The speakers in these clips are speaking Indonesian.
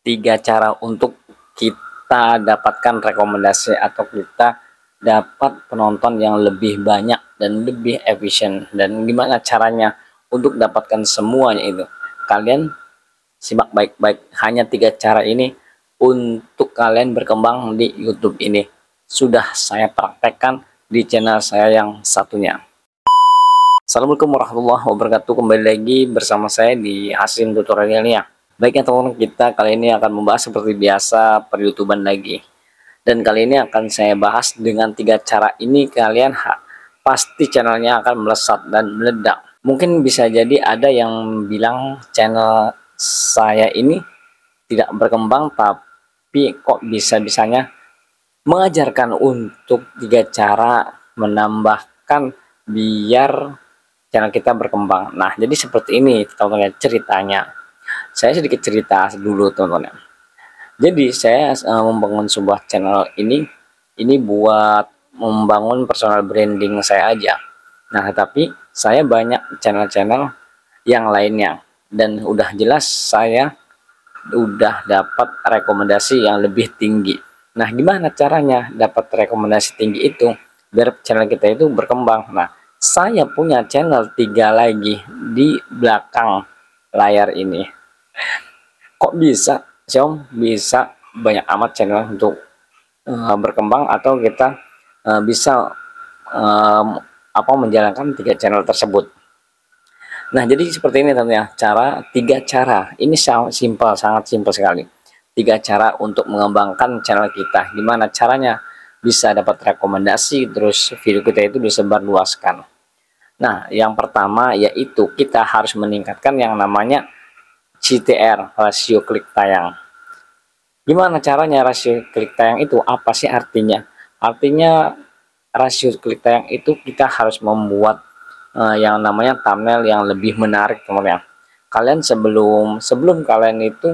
tiga cara untuk kita dapatkan rekomendasi atau kita dapat penonton yang lebih banyak dan lebih efisien. Dan gimana caranya untuk dapatkan semuanya itu? Kalian simak baik-baik, hanya tiga cara ini untuk kalian berkembang di YouTube ini. Sudah saya praktekkan di channel saya yang satunya. Assalamualaikum warahmatullahi wabarakatuh. Kembali lagi bersama saya di Hasim Tutorialnya. Baik ya teman-teman, kita kali ini akan membahas seperti biasa per-YouTuban lagi. Dan kali ini akan saya bahas dengan tiga cara ini kalian pasti channelnya akan melesat dan meledak. Mungkin bisa jadi ada yang bilang channel saya ini tidak berkembang, tapi kok bisa-bisanya mengajarkan untuk tiga cara menambahkan biar channel kita berkembang. Nah, jadi seperti ini teman-teman ceritanya. Saya sedikit cerita dulu teman-teman. Jadi saya membangun sebuah channel ini buat membangun personal branding saya aja. Nah, tapi saya banyak channel-channel yang lainnya dan udah jelas saya udah dapat rekomendasi yang lebih tinggi. Nah, gimana caranya dapat rekomendasi tinggi itu biar channel kita itu berkembang? Nah, saya punya channel 3 lagi di belakang layar ini. Kok bisa, Xiom? Bisa banyak amat channel untuk berkembang atau kita bisa menjalankan 3 channel tersebut. Nah, jadi seperti ini tentunya tiga cara. Ini sangat simpel sekali. 3 cara untuk mengembangkan channel kita. Gimana caranya? Bisa dapat rekomendasi, terus video kita itu disebarluaskan. Nah, yang pertama yaitu kita harus meningkatkan yang namanya CTR, rasio klik tayang. Gimana caranya rasio klik tayang itu? Apa sih artinya? Artinya rasio klik tayang itu kita harus membuat yang namanya thumbnail yang lebih menarik teman-teman. Kalian sebelum kalian itu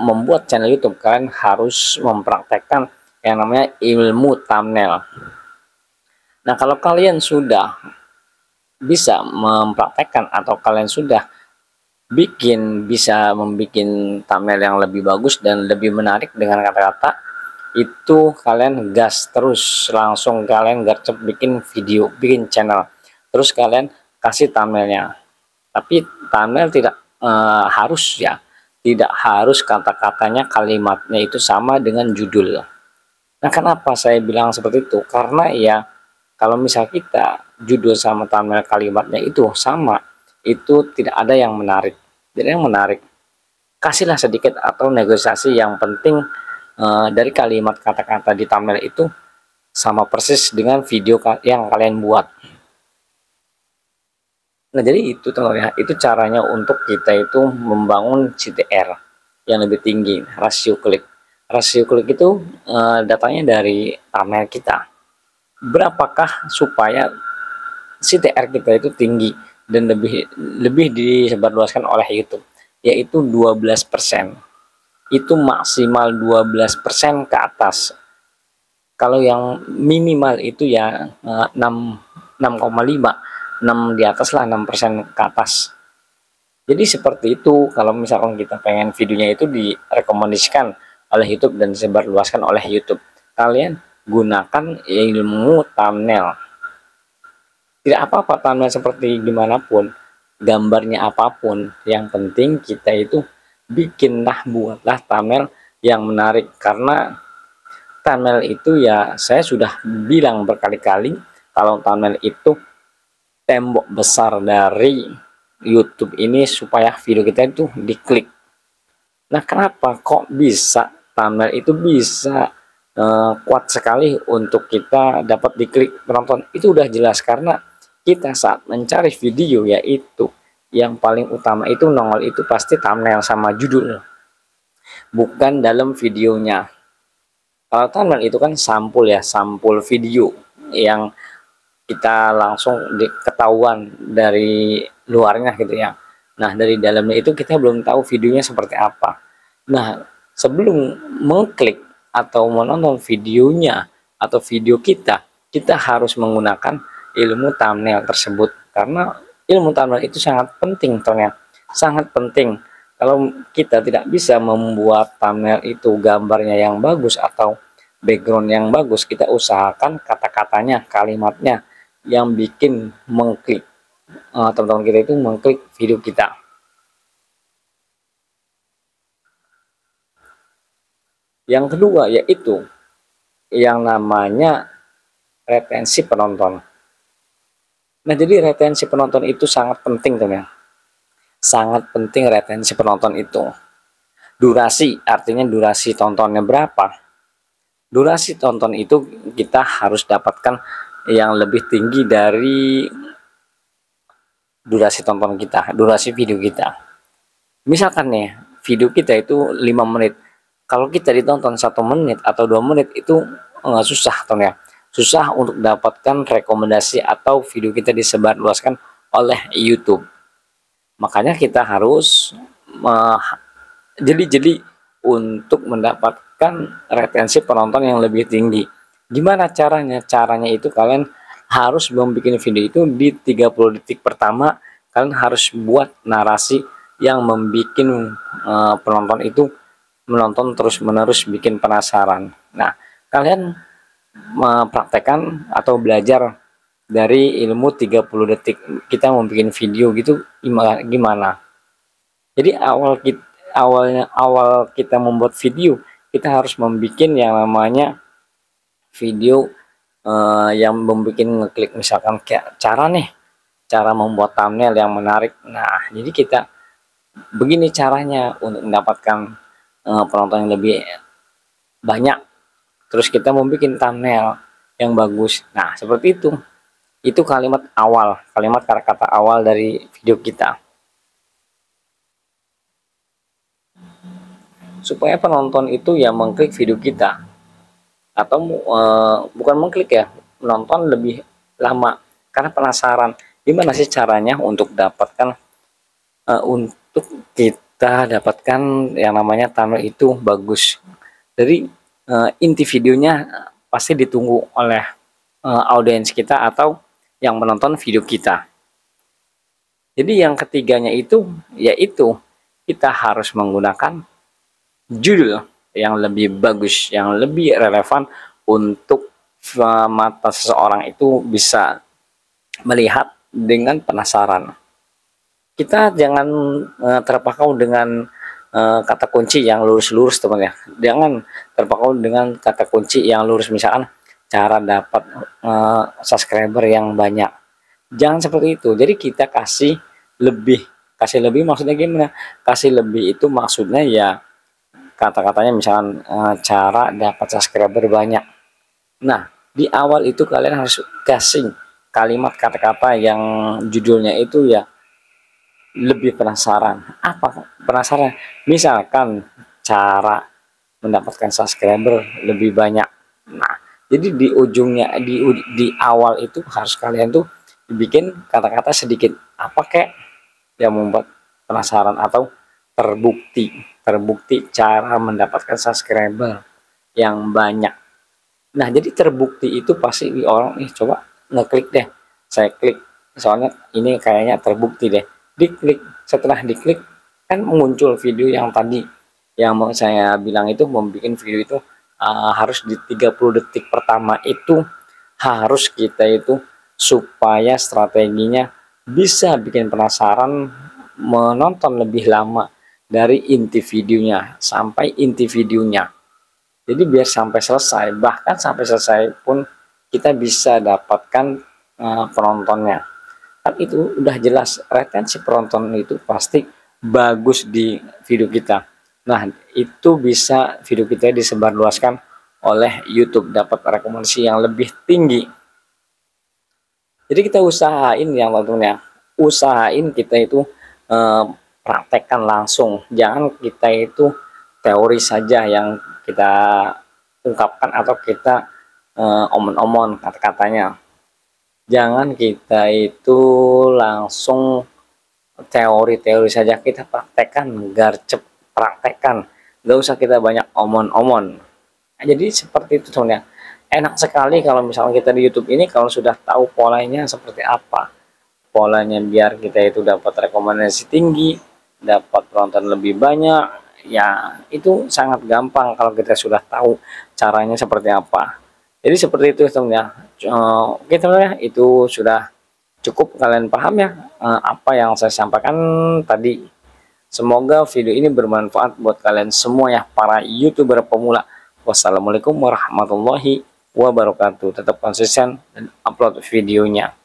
membuat channel YouTube, kalian harus mempraktekkan yang namanya ilmu thumbnail. Nah, kalau kalian sudah bisa mempraktekkan atau kalian sudah bisa membuat thumbnail yang lebih bagus dan lebih menarik dengan kata-kata itu, kalian gas terus, langsung kalian gercep bikin video, bikin channel, terus kalian kasih thumbnailnya. Tapi thumbnail tidak tidak harus kata-katanya, kalimatnya itu sama dengan judul. Nah, kenapa saya bilang seperti itu? Karena ya kalau misal kita judul sama thumbnail kalimatnya itu sama, itu tidak ada yang menarik. Jadi yang menarik, kasihlah sedikit atau negosiasi. Yang penting dari kalimat kata-kata di thumbnail itu sama persis dengan video yang kalian buat. Nah, jadi itu teman-teman, itu caranya untuk kita itu membangun CTR yang lebih tinggi, rasio klik. Rasio klik itu datanya dari thumbnail kita. Berapakah supaya CTR kita itu tinggi dan lebih disebarluaskan oleh YouTube? Yaitu 12%. Itu maksimal 12% ke atas. Kalau yang minimal itu ya 6,5, 6 di atas lah, 6% ke atas. Jadi seperti itu. Kalau misalkan kita pengen videonya itu direkomendasikan oleh YouTube dan disebarluaskan oleh YouTube, kalian gunakan ilmu thumbnail. Tidak apa-apa thumbnail seperti gimana pun, gambarnya apapun, yang penting kita itu buatlah thumbnail yang menarik. Karena thumbnail itu ya saya sudah bilang berkali-kali, kalau thumbnail itu tembok besar dari YouTube ini supaya video kita itu diklik. Nah, kenapa kok bisa thumbnail itu bisa kuat sekali untuk kita dapat diklik penonton? Itu udah jelas karena kita saat mencari video, yaitu yang paling utama itu nongol itu pasti thumbnail sama judul, bukan dalam videonya. Kalau thumbnail itu kan sampul ya, sampul video yang kita langsung ketahuan dari luarnya gitu ya. Nah, dari dalamnya itu kita belum tahu videonya seperti apa. Nah, sebelum mengklik atau menonton videonya atau video kita harus menggunakan ilmu thumbnail tersebut. Karena ilmu thumbnail itu sangat penting ternyata, sangat penting. Kalau kita tidak bisa membuat thumbnail itu gambarnya yang bagus atau background yang bagus, kita usahakan kata-katanya, kalimatnya yang bikin mengklik teman-teman kita itu mengklik video kita. Yang kedua yaitu yang namanya retensi penonton. Nah, jadi retensi penonton itu sangat penting teman. Sangat penting retensi penonton itu. Durasi, artinya durasi tontonnya berapa. Durasi tonton itu kita harus dapatkan yang lebih tinggi dari durasi tonton kita, durasi video kita. Misalkan nih, video kita itu 5 menit. Kalau kita ditonton 1 menit atau 2 menit itu nggak susah teman ya. Susah untuk dapatkan rekomendasi atau video kita disebarluaskan oleh YouTube. Makanya kita harus jeli-jeli untuk mendapatkan retensi penonton yang lebih tinggi. Gimana caranya? Caranya itu kalian harus membuat video itu di 30 detik pertama, kalian harus buat narasi yang membuat penonton itu menonton terus-menerus, bikin penasaran. Nah, kalian mempraktekkan atau belajar dari ilmu 30 detik kita membuat video gitu gimana. Jadi awal kita membuat video, kita harus membuat yang namanya video yang membuat ngeklik, misalkan kayak cara membuat thumbnail yang menarik. Nah, jadi kita begini caranya untuk mendapatkan penonton yang lebih banyak. Terus kita membuat thumbnail yang bagus. Nah, seperti itu. Itu kalimat awal, kalimat kata-kata awal dari video kita. Supaya penonton itu ya mengklik video kita. Atau bukan mengklik ya, menonton lebih lama. Karena penasaran, gimana sih caranya untuk dapatkan untuk kita dapatkan yang namanya thumbnail itu bagus. Dari inti videonya pasti ditunggu oleh audiens kita atau yang menonton video kita. Jadi yang ketiganya itu yaitu kita harus menggunakan judul yang lebih bagus, yang lebih relevan untuk mata seseorang itu bisa melihat dengan penasaran. Kita jangan terpaku dengan kata kunci yang lurus-lurus teman ya. Jangan terpaku dengan kata kunci yang lurus, misalkan cara dapat subscriber yang banyak. Jangan seperti itu. Jadi kita kasih lebih maksudnya gimana? Kasih lebih itu maksudnya ya kata-katanya misalkan cara dapat subscriber banyak. Nah, di awal itu kalian harus kasih kalimat kata-kata yang judulnya itu ya lebih penasaran. Apa penasaran? Misalkan cara mendapatkan subscriber lebih banyak. Nah, jadi di ujungnya di awal itu harus kalian tuh bikin kata-kata sedikit apa kek yang membuat penasaran atau terbukti cara mendapatkan subscriber yang banyak. Nah, jadi terbukti itu pasti di orang coba ngeklik deh, saya klik soalnya ini kayaknya terbukti deh, diklik. Setelah diklik kan muncul video yang tadi yang mau saya bilang itu, membuat video itu harus di 30 detik pertama itu harus kita itu supaya strateginya bisa bikin penasaran, menonton lebih lama dari inti videonya sampai inti videonya. Jadi biar sampai selesai, bahkan sampai selesai pun kita bisa dapatkan penontonnya. Kan itu udah jelas retensi penonton itu pasti bagus di video kita. Nah, itu bisa video kita disebarluaskan oleh YouTube, dapat rekomendasi yang lebih tinggi. Jadi kita usahain yang tentunya, usahain kita itu praktekkan langsung. Jangan kita itu teori saja yang kita ungkapkan atau kita omon-omon kata-katanya. Jangan kita itu langsung teori-teori saja, kita praktekkan, garcep praktekkan. Gak usah kita banyak omon-omon. Nah, jadi seperti itu sebenarnya. Enak sekali kalau misalnya kita di YouTube ini kalau sudah tahu polanya seperti apa. Polanya biar kita itu dapat rekomendasi tinggi, dapat penonton lebih banyak, ya itu sangat gampang kalau kita sudah tahu caranya seperti apa. Jadi seperti itu teman ya. Oke teman ya, itu sudah cukup kalian paham ya apa yang saya sampaikan tadi. Semoga video ini bermanfaat buat kalian semua ya, para YouTuber pemula. Wassalamualaikum warahmatullahi wabarakatuh. Tetap konsisten dan upload videonya.